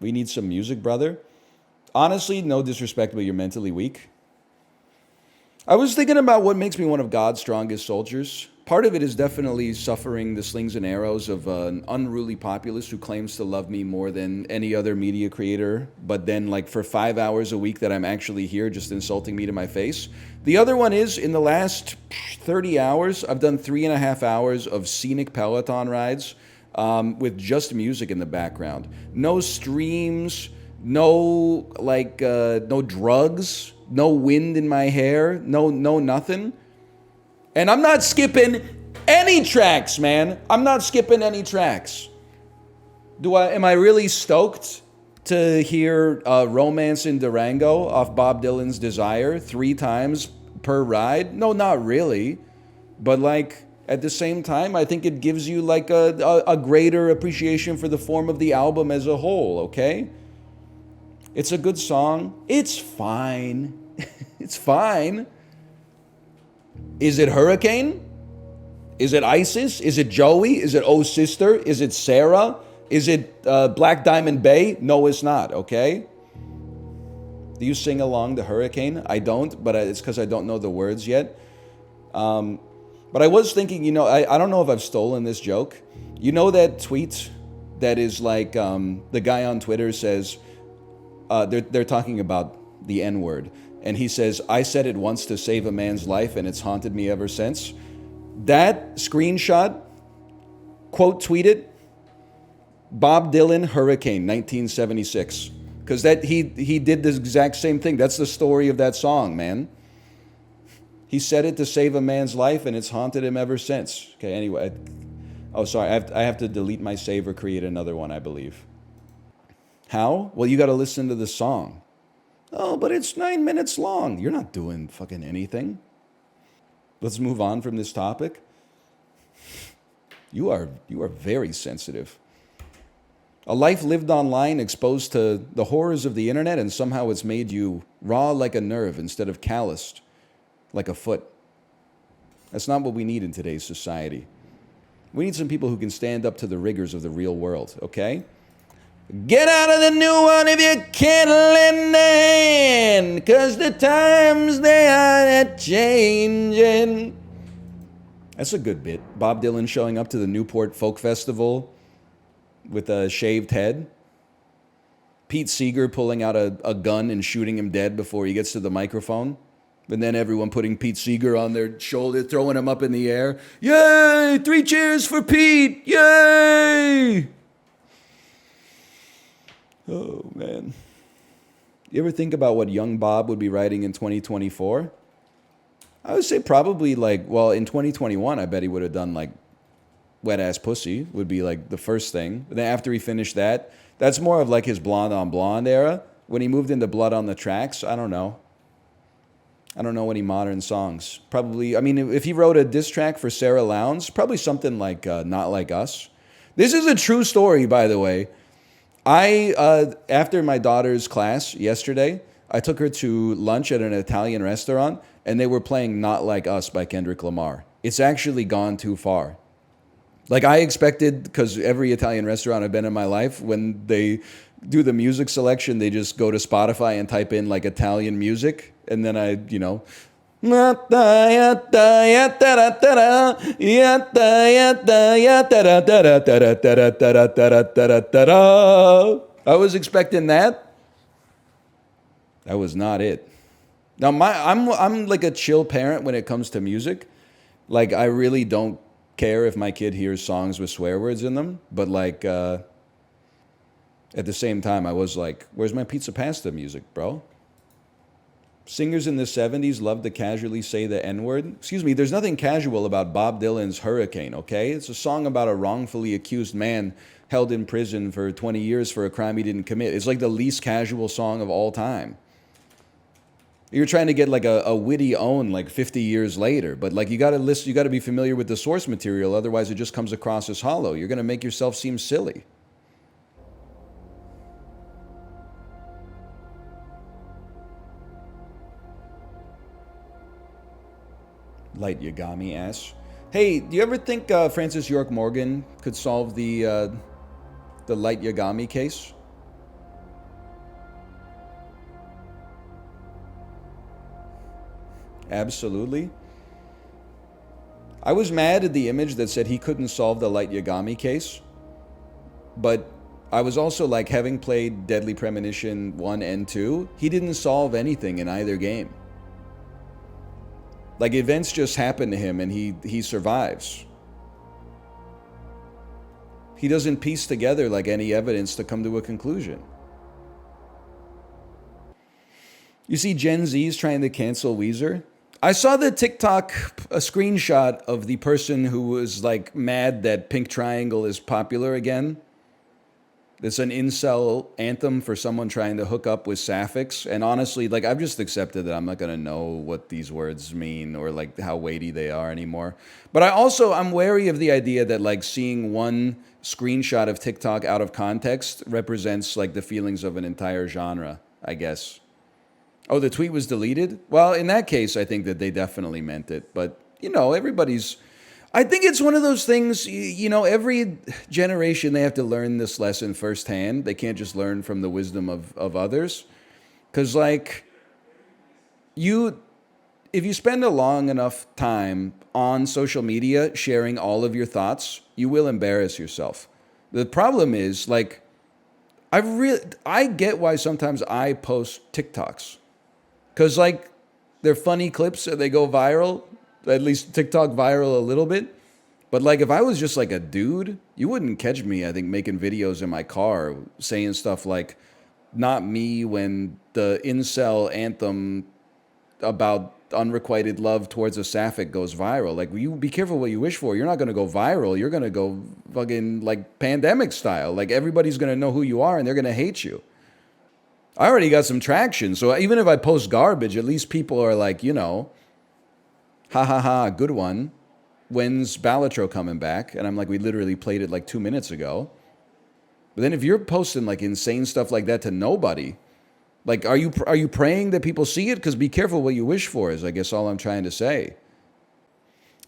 We need some music, brother. Honestly, no disrespect, but you're mentally weak. I was thinking about what makes me one of God's strongest soldiers. Part of it is definitely suffering the slings and arrows of an unruly populace who claims to love me more than any other media creator, but then, like, for 5 hours a week that I'm actually here just insulting me to my face. The other one is, in the last 30 hours, I've done 3.5 hours of scenic Peloton rides with just music in the background. No streams, no, no drugs, no wind in my hair, no nothing. And I'm not skipping any tracks, man. I'm not skipping any tracks. Am I really stoked to hear Romance in Durango off Bob Dylan's Desire 3 times per ride? No, not really. But like, at the same time, I think it gives you like a greater appreciation for the form of the album as a whole, okay? It's a good song. It's fine. It's fine. Is it Hurricane? Is it ISIS? Is it Joey? Is it Oh Sister? Is it Sarah? Is it Black Diamond Bay? No, it's not, okay? Do you sing along to Hurricane? I don't, but it's because I don't know the words yet. But I was thinking, I don't know if I've stolen this joke. You know that tweet that is like, the guy on Twitter says, they're talking about the N-word. And he says, I said it once to save a man's life and it's haunted me ever since. That screenshot, quote tweeted, Bob Dylan, Hurricane, 1976. Because he did the exact same thing. That's the story of that song, man. He said it to save a man's life and it's haunted him ever since. Okay, anyway. Oh, sorry, I have to delete my save or create another one, I believe. How? Well, you got to listen to the song. Oh, but it's 9 minutes long. You're not doing fucking anything. Let's move on from this topic. You are very sensitive. A life lived online, exposed to the horrors of the internet, and somehow it's made you raw like a nerve instead of calloused like a foot. That's not what we need in today's society. We need some people who can stand up to the rigors of the real world, okay? Get out of the new one if you can't lend a hand, 'cause the times they are changing. That's a good bit. Bob Dylan showing up to the Newport Folk Festival with a shaved head. Pete Seeger pulling out a gun and shooting him dead before he gets to the microphone. And then everyone putting Pete Seeger on their shoulder, throwing him up in the air. Yay! 3 cheers for Pete! Yay! Oh, man. You ever think about what young Bob would be writing in 2024? I would say probably in 2021, I bet he would have done Wet Ass Pussy would be the first thing. But then after he finished that, that's more of his Blonde on Blonde era. When he moved into Blood on the Tracks, I don't know. I don't know any modern songs. Probably, if he wrote a diss track for Sarah Lowndes, probably something like Not Like Us. This is a true story, by the way. After my daughter's class yesterday, I took her to lunch at an Italian restaurant, and they were playing Not Like Us by Kendrick Lamar. It's actually gone too far. I expected, because every Italian restaurant I've been in my life, when they do the music selection, they just go to Spotify and type in Italian music, and then I was expecting that. That was not it. Now I'm like a chill parent when it comes to music. I really don't care if my kid hears songs with swear words in them, but at the same time I was like, where's my pizza pasta music, bro? Singers in the 70s loved to casually say the N-word. Excuse me, there's nothing casual about Bob Dylan's Hurricane, okay? It's a song about a wrongfully accused man held in prison for 20 years for a crime he didn't commit. It's the least casual song of all time. You're trying to get a witty own 50 years later, but you got to be familiar with the source material, otherwise it just comes across as hollow. You're going to make yourself seem silly. Light Yagami asks, hey, do you ever think Francis York Morgan could solve the Light Yagami case? Absolutely. I was mad at the image that said he couldn't solve the Light Yagami case. But I was also like, having played Deadly Premonition 1 and 2, he didn't solve anything in either game. Like, events just happen to him and he survives. He doesn't piece together like any evidence to come to a conclusion. You see Gen Z's trying to cancel Weezer? I saw the TikTok, a screenshot of the person who was like mad that Pink Triangle is popular again. It's an incel anthem for someone trying to hook up with sapphics. And honestly, like, I've just accepted that I'm not going to know what these words mean or like how weighty they are anymore. But I'm wary of the idea that like seeing one screenshot of TikTok out of context represents like the feelings of an entire genre, I guess. Oh, the tweet was deleted? Well, in that case, I think that they definitely meant it. But, you know, I think it's one of those things, you know, every generation they have to learn this lesson firsthand. They can't just learn from the wisdom of others. Because, like, if you spend a long enough time on social media sharing all of your thoughts, you will embarrass yourself. The problem is, like, I get why sometimes I post TikToks. Because, like, they're funny clips and they go viral. At least TikTok viral a little bit. But, like, if I was just, like, a dude, you wouldn't catch me, I think, making videos in my car saying stuff like, not me when the incel anthem about unrequited love towards a sapphic goes viral. Like, you be careful what you wish for. You're not going to go viral. You're going to go fucking, like, pandemic style. Like, everybody's going to know who you are and they're going to hate you. I already got some traction, so even if I post garbage, at least people are like, you know, ha ha ha, good one. When's Balatro coming back? And I'm like, we literally played it like 2 minutes ago. But then if you're posting like insane stuff like that to nobody, like, are you praying that people see it? Because be careful what you wish for is, I guess, all I'm trying to say.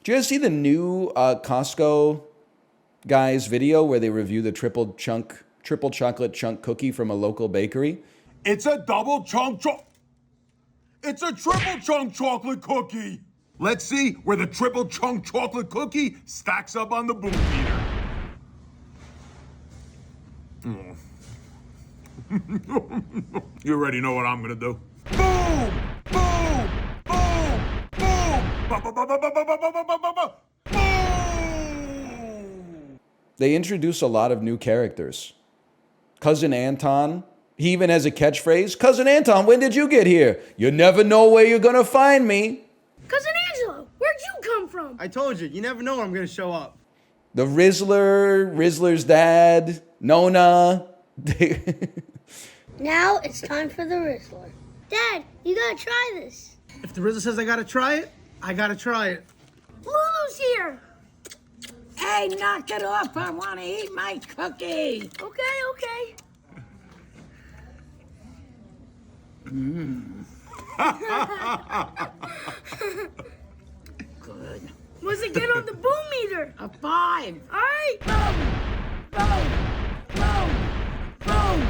Did you guys see the new Costco Guys video where they review the triple chocolate chunk cookie from a local bakery? It's a It's a triple chunk chocolate cookie. Let's see where the triple chunk chocolate cookie stacks up on the boom meter. You already know what I'm gonna do. Boom! Boom! Boom! Boom! Boom! They introduce a lot of new characters. Cousin Anton, he even has a catchphrase. Cousin Anton, when did you get here? You never know where you're gonna find me. Cousin Angelo, where'd you come from? I told you never know when I'm gonna show up. The Rizzler's dad, Nona. Now it's time for the Rizzler. Dad, you gotta try this. If the Rizzler says I gotta try it, I gotta try it. Lulu's here. Hey, knock it off. I want to eat my cookie. Okay. Good. What's it get on the boom meter? A 5. All right. Boom.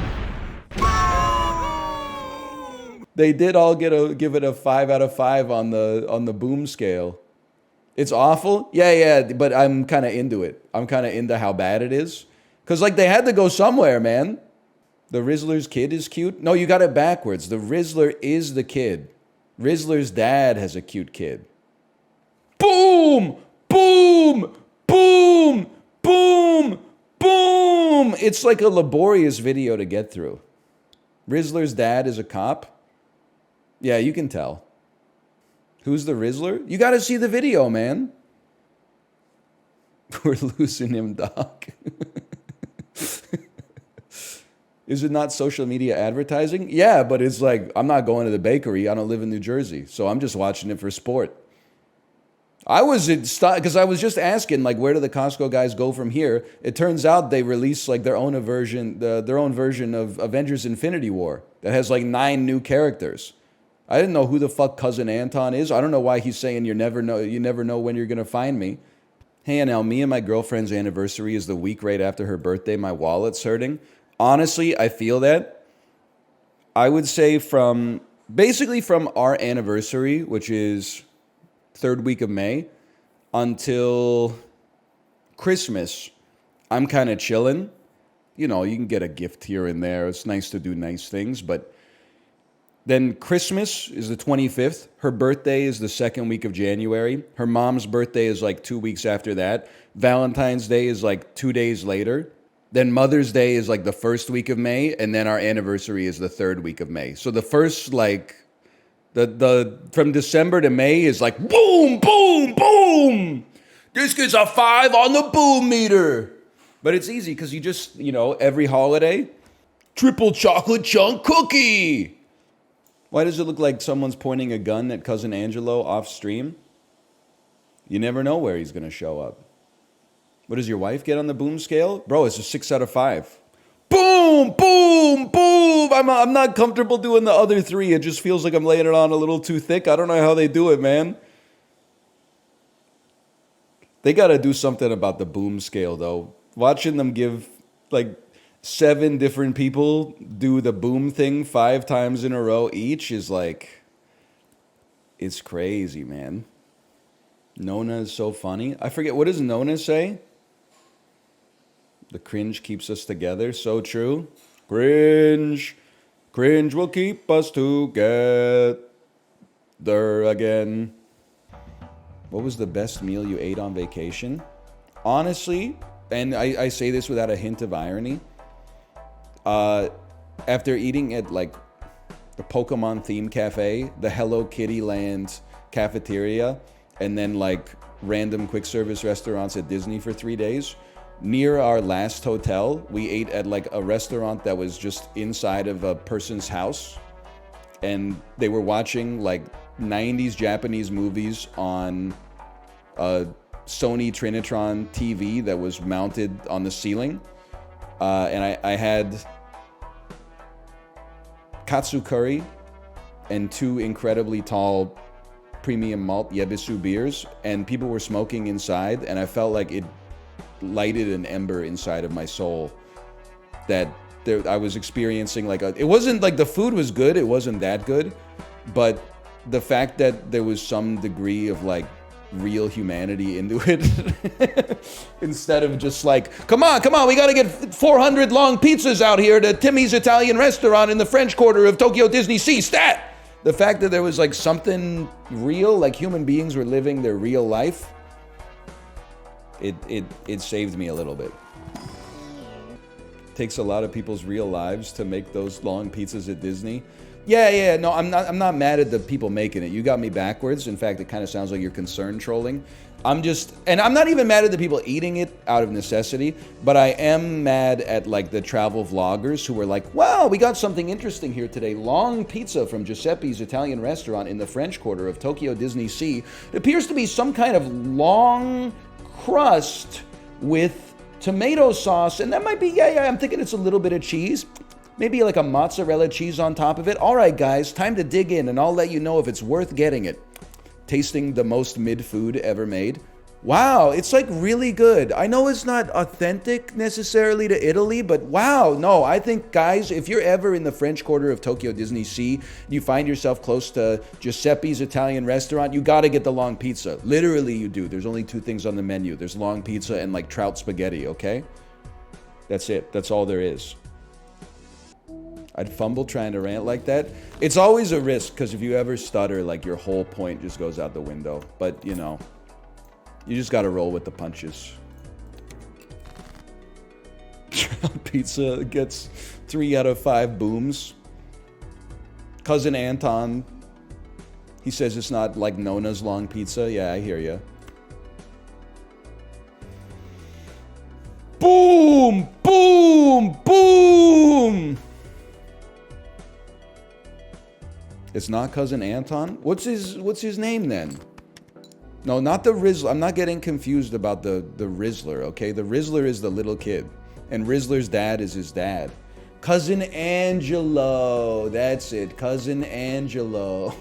They did all give it a 5 out of 5 on the boom scale. It's awful. Yeah, but I'm kind of into it. I'm kind of into how bad it is. Because, like, they had to go somewhere, man. The Rizzler's kid is cute. No, you got it backwards. The Rizzler is the kid. Rizzler's dad has a cute kid. Boom! Boom! Boom! Boom! Boom! It's like a laborious video to get through. Rizzler's dad is a cop. Yeah, you can tell. Who's the Rizzler? You got to see the video, man. We're losing him, Doc. Is it not social media advertising? Yeah, but it's like, I'm not going to the bakery. I don't live in New Jersey, so I'm just watching it for sport. I was because I was just asking, like, where do the Costco guys go from here? It turns out they released like their own version of Avengers: Infinity War that has like 9 new characters. I didn't know who the fuck Cousin Anton is. I don't know why he's saying you never know when you're gonna find me. Hey, Anel, me and my girlfriend's anniversary is the week right after her birthday. My wallet's hurting. Honestly, I feel that. I would say from basically from our anniversary, which is third week of May, until Christmas, I'm kind of chilling. You know, you can get a gift here and there. It's nice to do nice things, but then Christmas is the 25th. Her birthday is the second week of January. Her mom's birthday is like 2 weeks after that. Valentine's Day is like 2 days later. Then Mother's Day is like the first week of May, and then our anniversary is the third week of May. So the first like the from December to May is like boom, boom, boom. This gets a 5 on the boom meter. But it's easy because you just, you know, every holiday, triple chocolate chunk cookie. Why does it look like someone's pointing a gun at Cousin Angelo off stream? You never know where he's going to show up. What does your wife get on the boom scale? Bro, it's a 6 out of 5. Boom, boom, boom. I'm not comfortable doing the other 3. It just feels like I'm laying it on a little too thick. I don't know how they do it, man. They got to do something about the boom scale, though. Watching them give, like, 7 different people do the boom thing 5 times in a row each is like, it's crazy, man. Nona is so funny. I forget, what does Nona say? The cringe keeps us together. So true. Cringe. Cringe will keep us together again. What was the best meal you ate on vacation? Honestly, and I say this without a hint of irony, after eating at like the Pokemon themed cafe, the Hello Kitty Land cafeteria, and then like random quick service restaurants at Disney for 3 days, near our last hotel, we ate at like a restaurant that was just inside of a person's house, and they were watching like 90s Japanese movies on a Sony Trinitron TV that was mounted on the ceiling. And I had katsu curry and 2 incredibly tall premium malt Yebisu beers, and people were smoking inside, and I felt like it lighted an ember inside of my soul that I was experiencing like it wasn't like the food was good, it wasn't that good, but the fact that there was some degree of like real humanity into it instead of just like, come on, we got to get 400 long pizzas out here to Timmy's Italian restaurant in the French Quarter of Tokyo Disney Sea, stat! The fact that there was like something real, like human beings were living their real life, it saved me a little bit. Takes a lot of people's real lives to make those long pizzas at Disney. Yeah, no, I'm not mad at the people making it. You got me backwards. In fact, it kind of sounds like you're concerned trolling. I'm not even mad at the people eating it out of necessity, but I am mad at like the travel vloggers who were like, wow, we got something interesting here today. Long pizza from Giuseppe's Italian restaurant in the French Quarter of Tokyo Disney Sea. It appears to be some kind of long crust with tomato sauce, and that might be, yeah, I'm thinking it's a little bit of cheese. Maybe like a mozzarella cheese on top of it. All right, guys, time to dig in, and I'll let you know if it's worth getting it. Tasting the most mid food ever made. Wow, it's like really good. I know it's not authentic necessarily to Italy, but wow, no, I think, guys, if you're ever in the French Quarter of Tokyo Disney Sea, you find yourself close to Giuseppe's Italian restaurant, you gotta get the long pizza. Literally, you do. There's only 2 things on the menu. There's long pizza and like trout spaghetti, okay? That's it. That's all there is. I'd fumble trying to rant like that. It's always a risk, because if you ever stutter, like your whole point just goes out the window. But, you know, you just gotta roll with the punches. Pizza gets 3 out of 5 booms. Cousin Anton, he says it's not like Nona's long pizza. Yeah, I hear ya. Boom! Boom! Boom! It's not Cousin Anton? What's his name then? No, not the Rizzler. I'm not getting confused about the Rizzler, okay? The Rizzler is the little kid, and Rizzler's dad is his dad. Cousin Angelo. That's it. Cousin Angelo.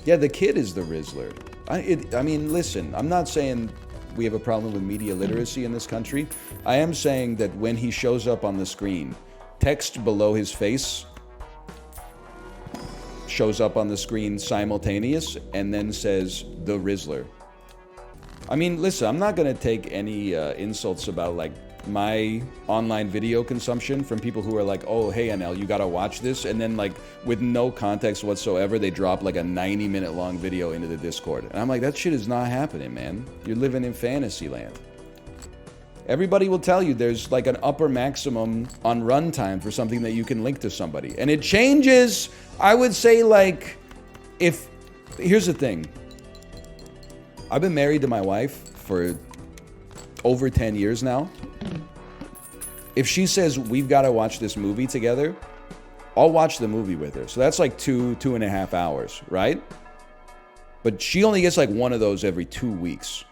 Yeah, the kid is the Rizzler. I mean, listen, I'm not saying we have a problem with media literacy in this country. I am saying that when he shows up on the screen, text below his face shows up on the screen simultaneous and then says the Rizzler. I mean, listen, I'm not gonna take any insults about like my online video consumption from people who are like, oh, hey, NL, you gotta watch this. And then like with no context whatsoever, they drop like a 90-minute long video into the Discord. And I'm like, that shit is not happening, man. You're living in fantasy land. Everybody will tell you there's like an upper maximum on runtime for something that you can link to somebody. And it changes, I would say like, here's the thing. I've been married to my wife for over 10 years now. If she says we've got to watch this movie together, I'll watch the movie with her. So that's like 2.5 hours, right? But she only gets like one of those every 2 weeks.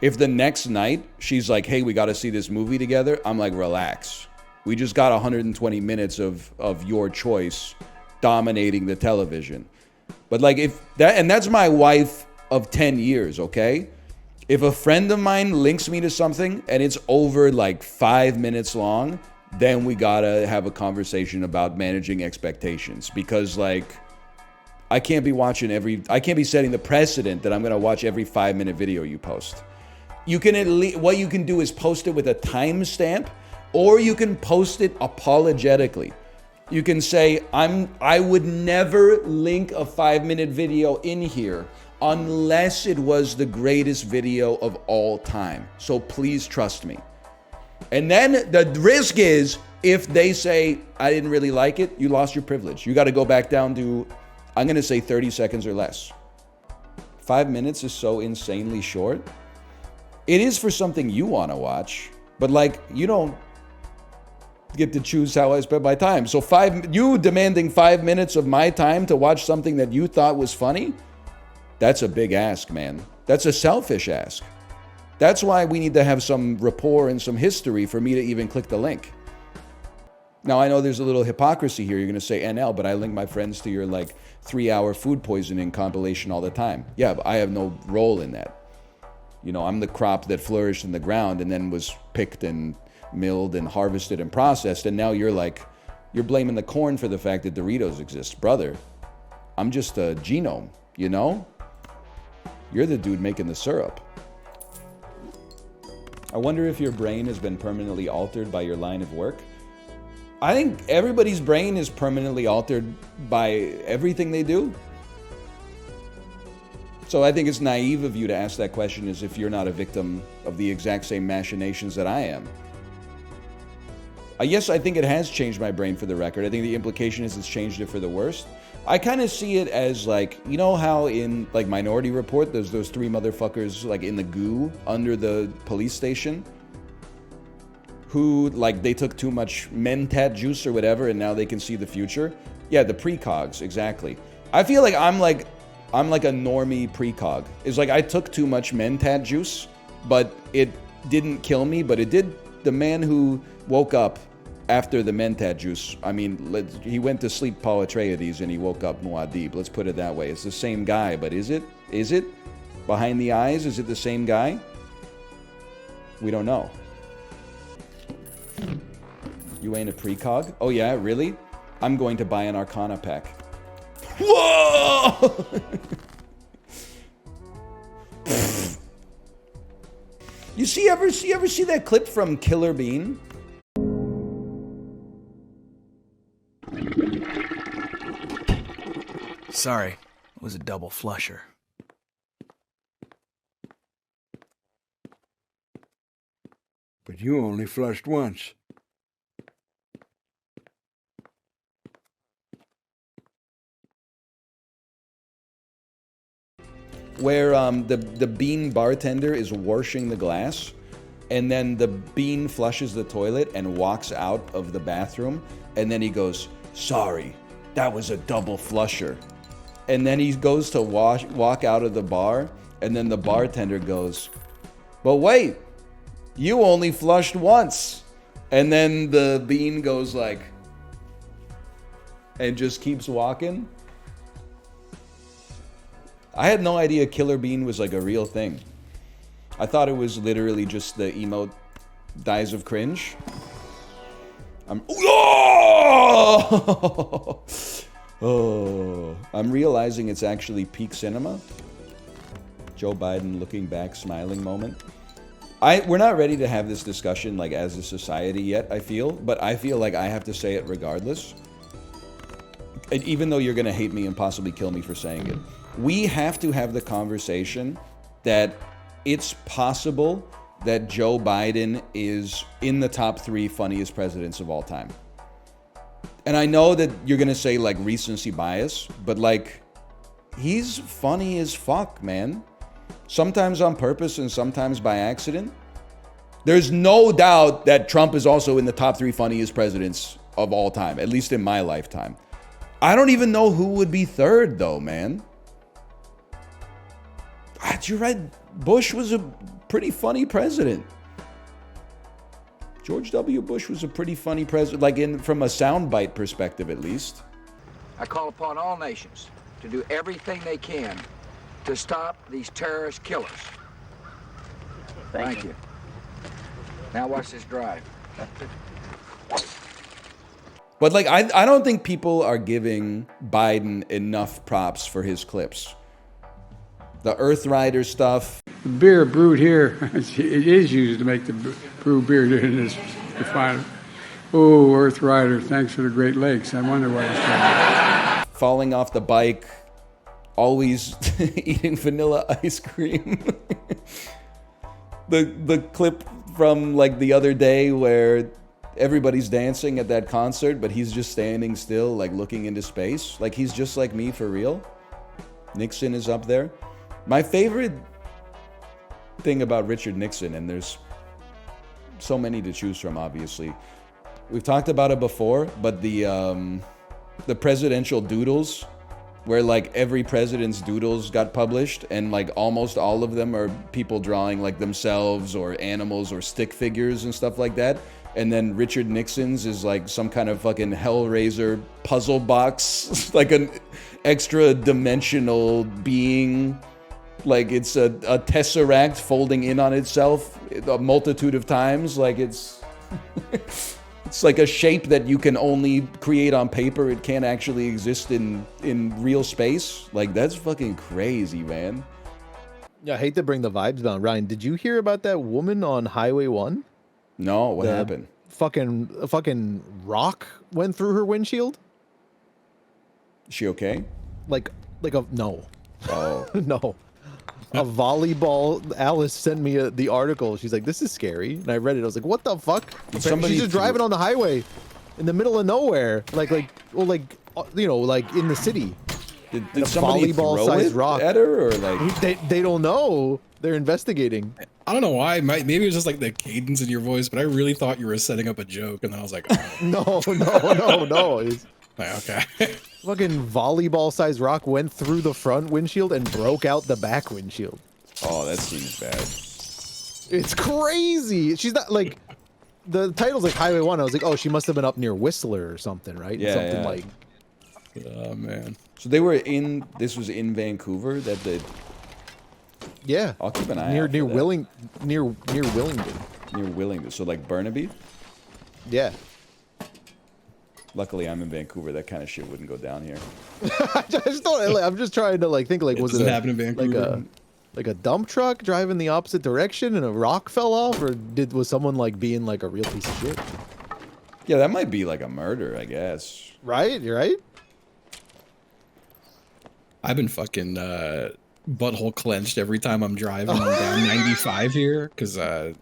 If the next night she's like, hey, we got to see this movie together, I'm like, relax. We just got 120 minutes of your choice dominating the television. But like and that's my wife of 10 years, okay? If a friend of mine links me to something and it's over like 5 minutes long, then we gotta have a conversation about managing expectations. Because like, I can't be setting the precedent that I'm gonna watch every 5-minute video you post. You can what you can do is post it with a timestamp, or you can post it apologetically. You can say, I would never link a 5-minute video in here unless it was the greatest video of all time. So please trust me. And then the risk is, if they say, I didn't really like it, you lost your privilege. You got to go back down to, I'm going to say 30 seconds or less. 5 minutes is so insanely short. It is for something you want to watch, but like, you don't get to choose how I spend my time. So you demanding 5 minutes of my time to watch something that you thought was funny, that's a big ask, man. That's a selfish ask. That's why we need to have some rapport and some history for me to even click the link. Now, I know there's a little hypocrisy here. You're going to say NL, but I link my friends to your like 3-hour food poisoning compilation all the time. Yeah, but I have no role in that. You know, I'm the crop that flourished in the ground and then was picked and milled and harvested and processed. And now you're blaming the corn for the fact that Doritos exist. Brother, I'm just a genome, you know? You're the dude making the syrup. I wonder if your brain has been permanently altered by your line of work. I think everybody's brain is permanently altered by everything they do. So I think it's naive of you to ask that question as if you're not a victim of the exact same machinations that I am. Yes, I think it has changed my brain for the record. I think the implication is it's changed it for the worst. I kind of see it as like, you know how in like Minority Report, there's those 3 motherfuckers like in the goo under the police station who like they took too much mentat juice or whatever and now they can see the future. Yeah, the precogs, exactly. I feel like I'm like a normie precog. It's like I took too much mentat juice, but it didn't kill me, but it did. The man who woke up after the mentat juice, I mean, he went to sleep Paul Atreides and he woke up Muad'Dib. Let's put it that way. It's the same guy, but is it? Is it? Behind the eyes, is it the same guy? We don't know. You ain't a precog? Oh yeah, really? I'm going to buy an Arcana pack. Whoa! You ever see that clip from Killer Bean? Sorry, it was a double flusher. But you only flushed once. Where the bean bartender is washing the glass, and then the bean flushes the toilet and walks out of the bathroom, and then he goes, sorry, that was a double flusher. And then he goes to walk out of the bar, and then the bartender goes, but wait, you only flushed once. And then the bean goes like, and just keeps walking. I had no idea Killer Bean was like a real thing. I thought it was literally just the emote dies of cringe. Oh, I'm realizing it's actually peak cinema. Joe Biden looking back, smiling moment. We're not ready to have this discussion like as a society yet, I feel, but I feel like I have to say it regardless. And even though you're going to hate me and possibly kill me for saying it, we have to have the conversation that it's possible that Joe Biden is in the top 3 funniest presidents of all time. And I know that you're going to say like recency bias, but like he's funny as fuck, man. Sometimes on purpose and sometimes by accident. There's no doubt that Trump is also in the top 3 funniest presidents of all time, at least in my lifetime. I don't even know who would be third, though, man. You're right. Bush was a pretty funny president. George W. Bush was a pretty funny president, like from a soundbite perspective, at least. I call upon all nations to do everything they can to stop these terrorist killers. Thank you. Now watch this drive. But like, I don't think people are giving Biden enough props for his clips. The Earth Rider stuff. The beer brewed here, it is used to make the brew beer in this refinery. Oh, Earth Rider, thanks for the Great Lakes. I wonder why it's called. Falling off the bike. Always eating vanilla ice cream. The clip from like the other day where everybody's dancing at that concert, but he's just standing still, like looking into space. Like he's just like me for real. Nixon is up there. My favorite thing about Richard Nixon, and there's so many to choose from, obviously. We've talked about it before, but the presidential doodles, where like every president's doodles got published, and like almost all of them are people drawing like themselves or animals or stick figures and stuff like that. And then Richard Nixon's is like some kind of fucking Hellraiser puzzle box, like an extra dimensional being. Like it's a tesseract folding in on itself a multitude of times. Like it's it's like a shape that you can only create on paper. It can't actually exist in real space. Like that's fucking crazy, man. Yeah, I hate to bring the vibes down. Ryan, did you hear about that woman on Highway 1? No, what happened? Fucking rock went through her windshield. Is she okay? Like no. Oh. No. A volleyball. Alice sent me the article. She's like, "This is scary," and I read it. I was like, "What the fuck?" She's just driving on the highway, in the middle of nowhere, like in the city. Did somebody throw it rock at her, or like they don't know? They're investigating. I don't know why. Maybe it was just like the cadence in your voice, but I really thought you were setting up a joke, and then I was like, oh. No. It's okay. Fucking volleyball-sized rock went through the front windshield and broke out the back windshield. Oh, that seems bad. It's crazy. She's not like the title's like Highway 1. I was like, oh, she must have been up near Whistler or something, right? Yeah, something yeah. like. Oh man. So they were this was in Vancouver that they. Yeah. I'll keep an eye near out near for that. near Willingdon. Near Willingdon. So like Burnaby? Yeah. Luckily, I'm in Vancouver. That kind of shit wouldn't go down here. I'm just trying to like think like was it happen in Vancouver. like a dump truck driving the opposite direction and a rock fell off, or was someone like being like a real piece of shit? Yeah, that might be like a murder, I guess. Right? You're right. I've been fucking butthole clenched every time I'm driving down 95 here, because I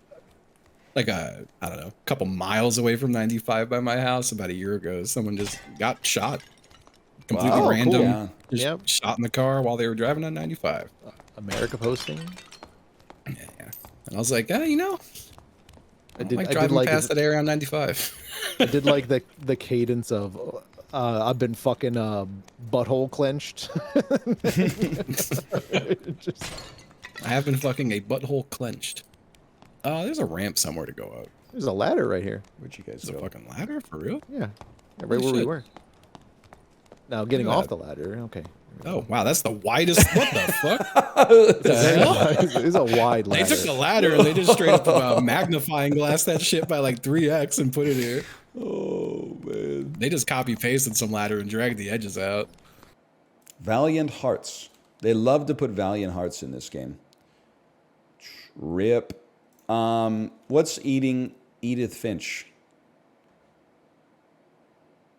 don't know, a couple miles away from 95 by my house about a year ago, someone just got shot. Completely random. Cool. Yeah. Just shot in the car while they were driving on 95. America posting. Yeah. And I was like, you know, I did driving like past that area on 95. I did like the cadence of I've been fucking butthole clenched. I have been fucking a butthole clenched. There's a ramp somewhere to go up. There's a ladder right here. Where'd you guys There's go? a fucking ladder? For real? Yeah, right where we were. Now getting off the ladder. Okay. Oh, wow, that's the widest. What the fuck? It's a wide ladder. They took the ladder and they just straight up magnifying glass that shit by like 3x and put it here. Oh, man. They just copy pasted some ladder and dragged the edges out. Valiant Hearts. They love to put Valiant Hearts in this game. Rip. What's eating Edith Finch?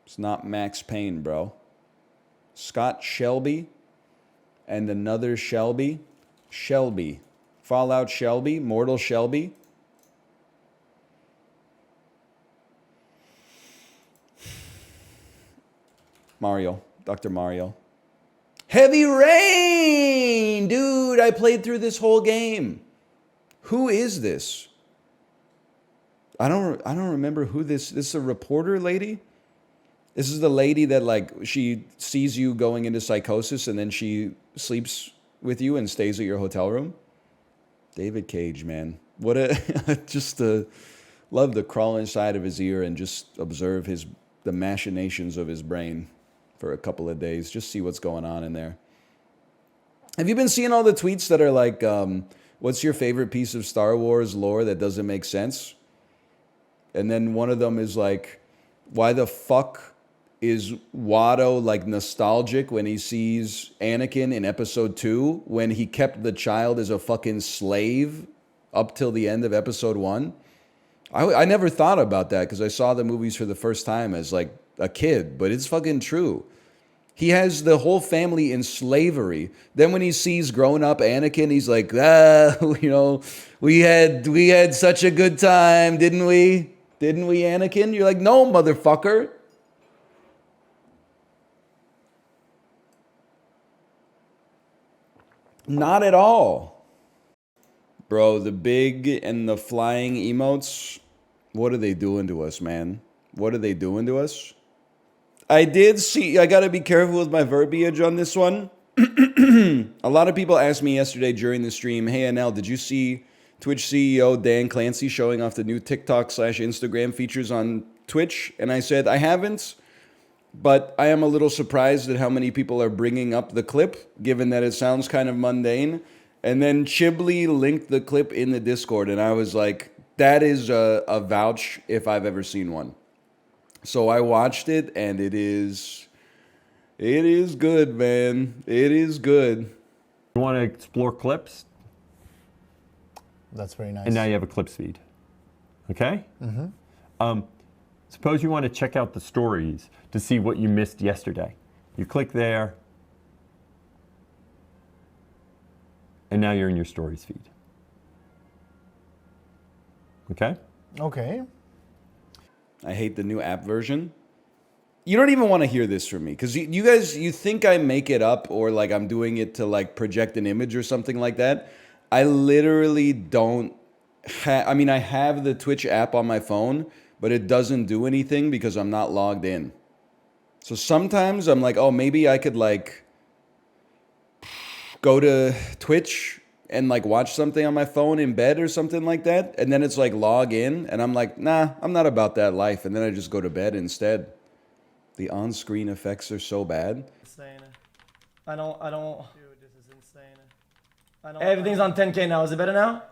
It's not Max Payne, bro. Scott Shelby and another Shelby. Shelby. Fallout Shelby. Mortal Shelby. Mario. Dr. Mario. Heavy Rain! Dude, I played through this whole game. Who is this? I don't remember who this is. A reporter lady? This is the lady that, like, she sees you going into psychosis and then she sleeps with you and stays at your hotel room. David Cage, man. What a just love to crawl inside of his ear and just observe the machinations of his brain for a couple of days. Just see what's going on in there. Have you been seeing all the tweets that are like, what's your favorite piece of Star Wars lore that doesn't make sense? And then one of them is like, why the fuck is Watto like nostalgic when he sees Anakin in episode 2 when he kept the child as a fucking slave up till the end of episode 1? I never thought about that because I saw the movies for the first time as like a kid, but it's fucking true. He has the whole family in slavery. Then when he sees grown up Anakin, he's like, we had such a good time, didn't we? Didn't we, Anakin? You're like, no, motherfucker. Not at all. Bro, the big and the flying emotes, what are they doing to us, man? What are they doing to us? I did see, I gotta be careful with my verbiage on this one. A lot of people asked me yesterday during the stream, hey, NL, did you see Twitch CEO Dan Clancy showing off the new TikTok/Instagram features on Twitch? And I said, I haven't, but I am a little surprised at how many people are bringing up the clip, given that it sounds kind of mundane. And then Chiblee linked the clip in the Discord, and I was like, that is a vouch if I've ever seen one. So I watched it, and it is good, man. It is good. You want to explore clips? That's very nice. And now you have a clips feed. Okay? Mm-hmm. Suppose you want to check out the stories to see what you missed yesterday. You click there, and now you're in your stories feed. Okay? Okay. I hate the new app version. You don't even want to hear this from me because you guys, you think I make it up or like I'm doing it to like project an image or something like that. I literally don't I mean, I have the Twitch app on my phone, but it doesn't do anything because I'm not logged in. So sometimes I'm like, oh, maybe I could like go to Twitch and like watch something on my phone in bed or something like that. And then it's like log in and I'm like, nah, I'm not about that life. And then I just go to bed instead. The on-screen effects are so bad. Insane. I don't. Dude, this is insane. Everything's on 10K now. Is it better now?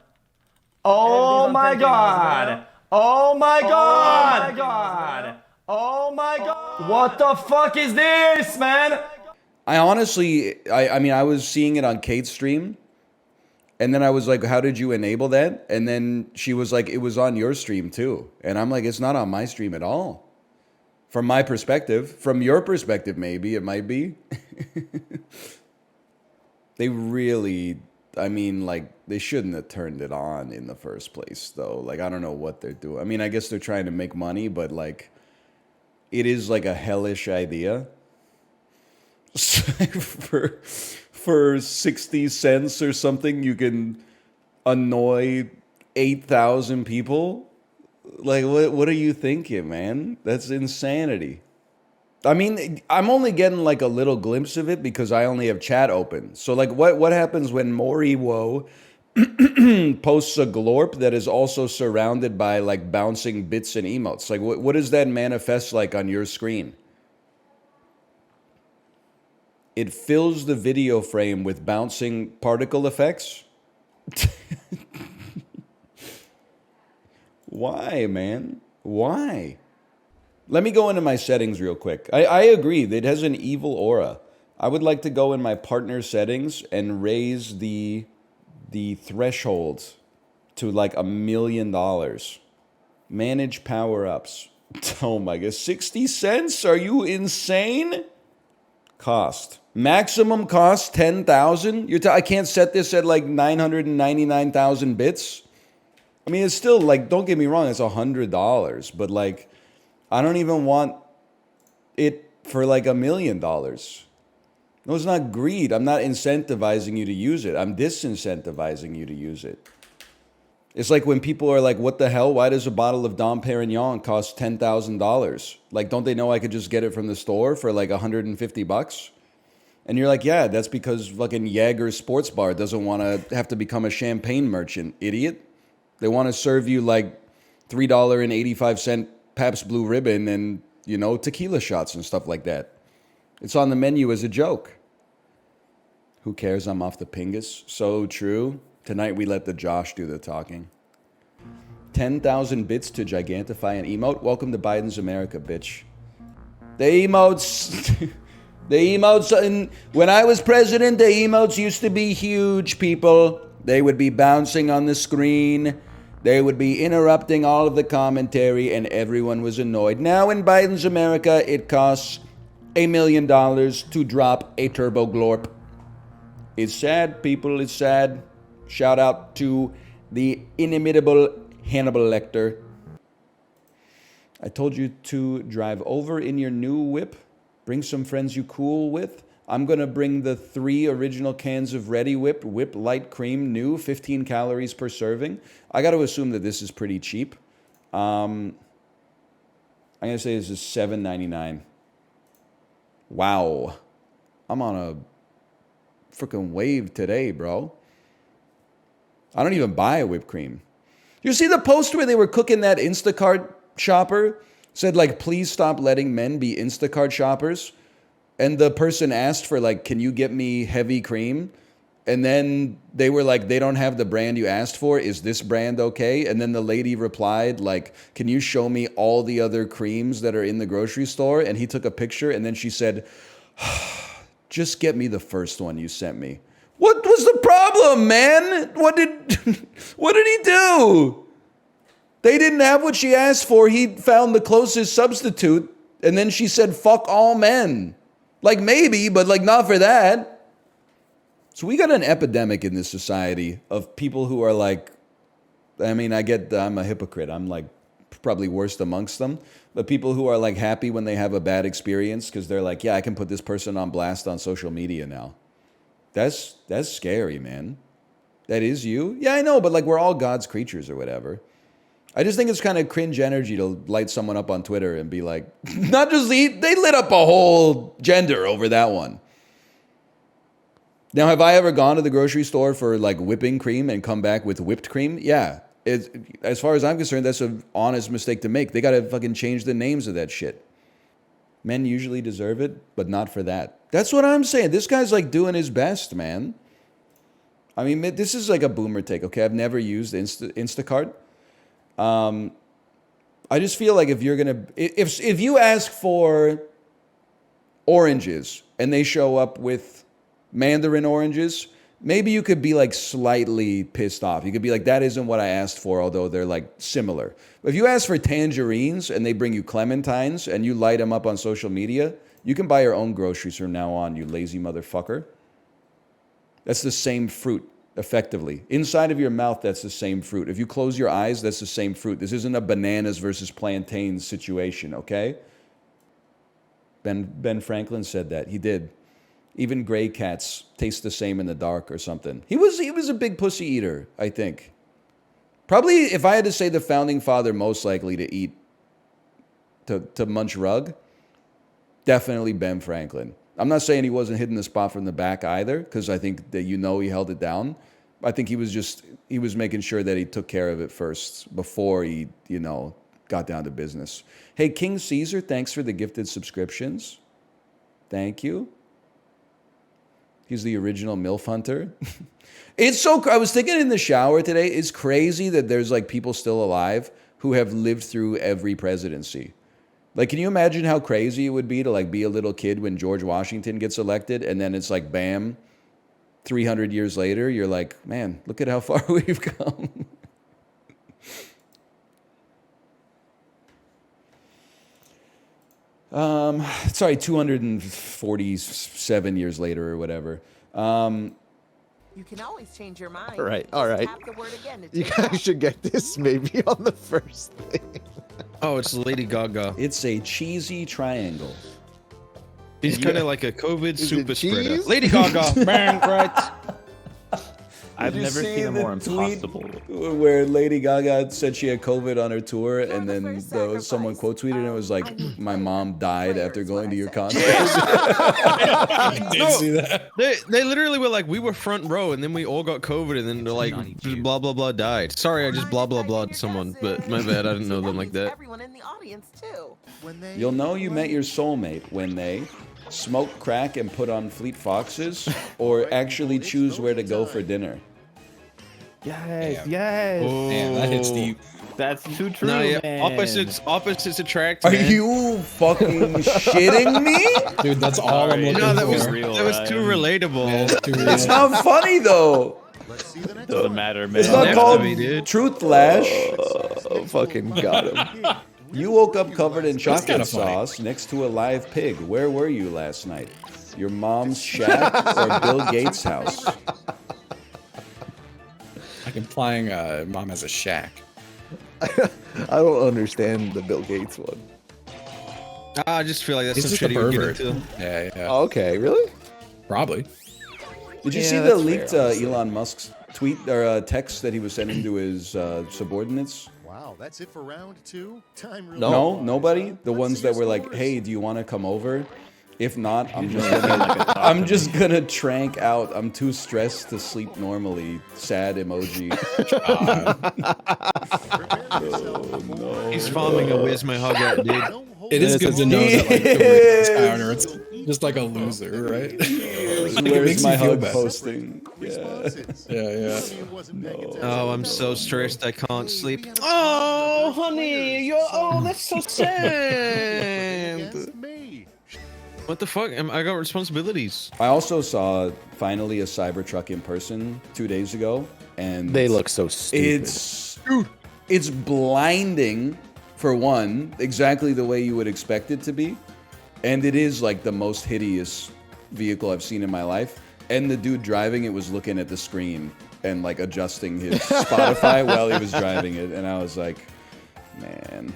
Oh my god! Oh my god! Oh my god! Oh my god! What the fuck is this, man? I honestly, I mean, I was seeing it on Kate's stream. And then I was like, how did you enable that? And then she was like, it was on your stream too. And I'm like, it's not on my stream at all. From my perspective. From your perspective, maybe it might be. They really, I mean, like, they shouldn't have turned it on in the first place, though. Like, I don't know what they're doing. I mean, I guess they're trying to make money, but, like, it is, like, a hellish idea. For 60 cents or something, you can annoy 8,000 people? Like, what are you thinking, man? That's insanity. I mean, I'm only getting like a little glimpse of it because I only have chat open. So like what happens when Moriwo posts a glorp that is also surrounded by like bouncing bits and emotes? Like what does that manifest like on your screen? It fills the video frame with bouncing particle effects. Why, man? Why? Let me go into my settings real quick. I agree. It has an evil aura. I would like to go in my partner settings and raise the threshold to like $1 million. Manage power-ups. Oh my god, 60 cents? Are you insane? Cost. Maximum cost 10,000? I can't set this at like 999,000 bits. I mean, it's still like, don't get me wrong, it's $100, but like, I don't even want it for like $1 million. No, it's not greed. I'm not incentivizing you to use it. I'm disincentivizing you to use it. It's like when people are like, what the hell? Why does a bottle of Dom Perignon cost $10,000? Like, don't they know I could just get it from the store for like $150? And you're like, yeah, that's because fucking Jaeger Sports Bar doesn't want to have to become a champagne merchant, idiot. They want to serve you like $3.85 Pabst Blue Ribbon and, you know, tequila shots and stuff like that. It's on the menu as a joke. Who cares? I'm off the pingus. So true. Tonight we let the Josh do the talking. 10,000 bits to gigantify an emote. Welcome to Biden's America, bitch. The emotes... The emotes... when I was president, the emotes used to be huge, people. They would be bouncing on the screen. They would be interrupting all of the commentary, and everyone was annoyed. Now in Biden's America, it costs $1 million to drop a turbo glorp. It's sad, people. It's sad. Shout out to the inimitable Hannibal Lecter. I told you to drive over in your new whip. Bring some friends you cool with. I'm going to bring the 3 original cans of Ready Whip Light Cream, new, 15 calories per serving. I got to assume that this is pretty cheap. I'm going to say this is $7.99. Wow. I'm on a freaking wave today, bro. I don't even buy whipped cream. You see the post where they were cooking that Instacart shopper? Said like, please stop letting men be Instacart shoppers. And the person asked for like, can you get me heavy cream? And then they were like, they don't have the brand you asked for. Is this brand okay? And then the lady replied like, can you show me all the other creams that are in the grocery store? And he took a picture and then she said, just get me the first one you sent me. What was the problem, man? What did he do? They didn't have what she asked for. He found the closest substitute. And then she said, fuck all men. Like maybe, but like not for that. So we got an epidemic in this society of people who are like, I mean, I'm a hypocrite. I'm like probably worst amongst them. But people who are like happy when they have a bad experience because they're like, yeah, I can put this person on blast on social media now. That's scary, man. That is you? Yeah, I know, but like we're all God's creatures or whatever. I just think it's kind of cringe energy to light someone up on Twitter and be like, not just they lit up a whole gender over that one. Now, have I ever gone to the grocery store for like whipping cream and come back with whipped cream? Yeah. As far as I'm concerned, that's an honest mistake to make. They got to fucking change the names of that shit. Men usually deserve it, but not for that. That's what I'm saying. This guy's like doing his best, man. I mean, this is like a boomer take, okay? I've never used Instacart. I just feel like if you're going to... If you ask for oranges and they show up with mandarin oranges, maybe you could be like slightly pissed off. You could be like, that isn't what I asked for, although they're like similar. But if you ask for tangerines and they bring you clementines and you light them up on social media, you can buy your own groceries from now on, you lazy motherfucker. That's the same fruit, effectively. Inside of your mouth, that's the same fruit. If you close your eyes, that's the same fruit. This isn't a bananas versus plantains situation, okay? Ben Franklin said that. He did. Even gray cats taste the same in the dark or something. He was a big pussy eater, I think. Probably, if I had to say the founding father most likely to eat, to munch rug, definitely Ben Franklin. I'm not saying he wasn't hitting the spot from the back either, because I think that he held it down. I think he was making sure that he took care of it first before he, got down to business. Hey, King Caesar, thanks for the gifted subscriptions. Thank you. He's the original MILF hunter. I was thinking in the shower today, it's crazy that there's like people still alive who have lived through every presidency. Like, can you imagine how crazy it would be to like be a little kid when George Washington gets elected, and then it's like, bam, 300 years later, you're like, man, look at how far we've come. Sorry, 247 years later or whatever. You can always change your mind. All right, all right. Tap the word again to You guys should get this maybe on the first thing. Oh, it's Lady Gaga. It's a cheesy triangle. He's kind of like a COVID super spreader. cheese? Lady Gaga. Bang, right. I've Did you never see seen a the more tweet impossible. where Lady Gaga said she had COVID on her tour, and then someone quote tweeted and it was like, "My mom died after going to your concert." I did see that. They literally were like, we were front row, and then we all got COVID, and then they're like, blah blah blah died. Sorry, I just blah blah blah to someone, but my bad, I didn't know them like that. everyone in the audience too. You'll know you met your soulmate when they smoke crack and put on Fleet Foxes, or actually choose where to go for dinner. Yes, Damn. yes. Damn, that hits deep. That's too true, No, yeah, man. opposites attract. Are man. you fucking shitting me? Dude, that's all I'm looking No, that for. was real, that was too relatable. Yeah, it's too real. It's not funny though. Doesn't matter, man. It's not Left called of me, dude. Truth Lash. Oh, fucking got him. You woke up covered in chocolate kinda funny. sauce next to a live pig. Where were you last night? Your mom's shack or Bill Gates' house? Like implying mom has a shack. I don't understand the Bill Gates one. I just feel like that's He's some just shit a he would get pervert. into. Yeah, yeah. Oh, okay, really? Probably. Did you Yeah, see the that's leaked fair, honestly. Elon Musk's tweet or text that he was sending to his subordinates? Wow, that's it for round two? Time really No, flies, nobody. huh? The Let's ones see that your were like, scores. "Hey, do you want to come over? If not, I'm just gonna trank out. I'm too stressed to sleep normally." Sad emoji. He's farming a where's my hug at, dude. It is good to know that like the weirdest counter, it's just like a loser, right? It Where's makes my you feel hug better. posting? Yeah. Oh, I'm so stressed I can't sleep. Oh, honey, that's so sad. What the fuck? I got responsibilities. I also saw finally a Cybertruck in person 2 days ago, and They look so stupid. It's blinding for one, exactly the way you would expect it to be, and it is like the most hideous vehicle I've seen in my life. And the dude driving it was looking at the screen and like adjusting his Spotify while he was driving it, and I was like, man.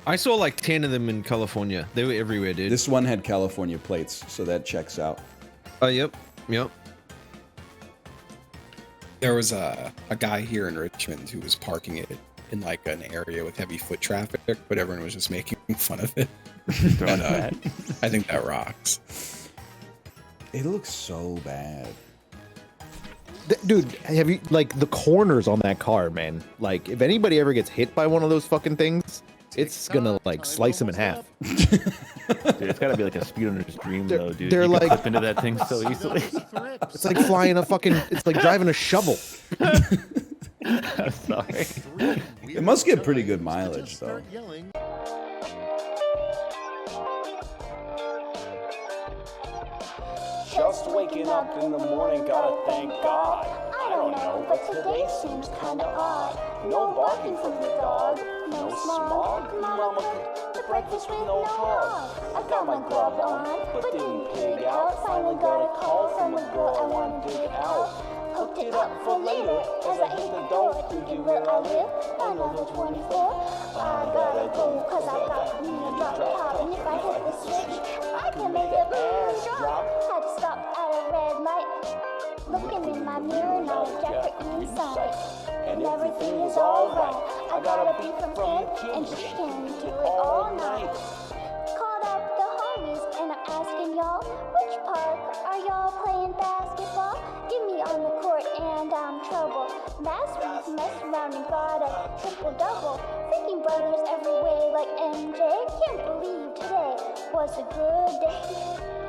I saw like 10 of them in California. They were everywhere, dude. This one had California plates, so that checks out. Oh, yep. There was a guy here in Richmond who was parking it in like an area with heavy foot traffic, but everyone was just making fun of it. And, I think that rocks. It looks so bad. Dude, have you like the corners on that car, man? Like, if anybody ever gets hit by one of those fucking things, it's gonna like slice them in half. Dude, it's gotta be like a speedrunner's dream, though, dude. They're You can like- slip into that thing so easily. It's like flying a fucking. It's like driving a shovel. I'm sorry. It must get pretty good mileage, though. Just waking up in the morning, gotta thank God. I don't know, but today seems kinda odd. No barking from the dog, no smog. Mama cooked the breakfast with no hog. I got my glove on, but didn't pig out. Finally got a call from a girl I wanna dig out. Hooked it up for later as I hit the door. Thinking where I live, another 24. I gotta go, cause I got me a drop top. And if I hit the switch, I can make it ass drop. Had to stop at a red light. Looking in my mirror, not a jacket inside. And everything is alright. I got a beat from Ken, and she can do it all night. Called up the homies, and I'm asking y'all, which park are y'all playing basketball? Get me on the court, and I'm trouble. Last week, messed around and got a triple-double. Freaking brothers every way like MJ. Can't believe today was a good day.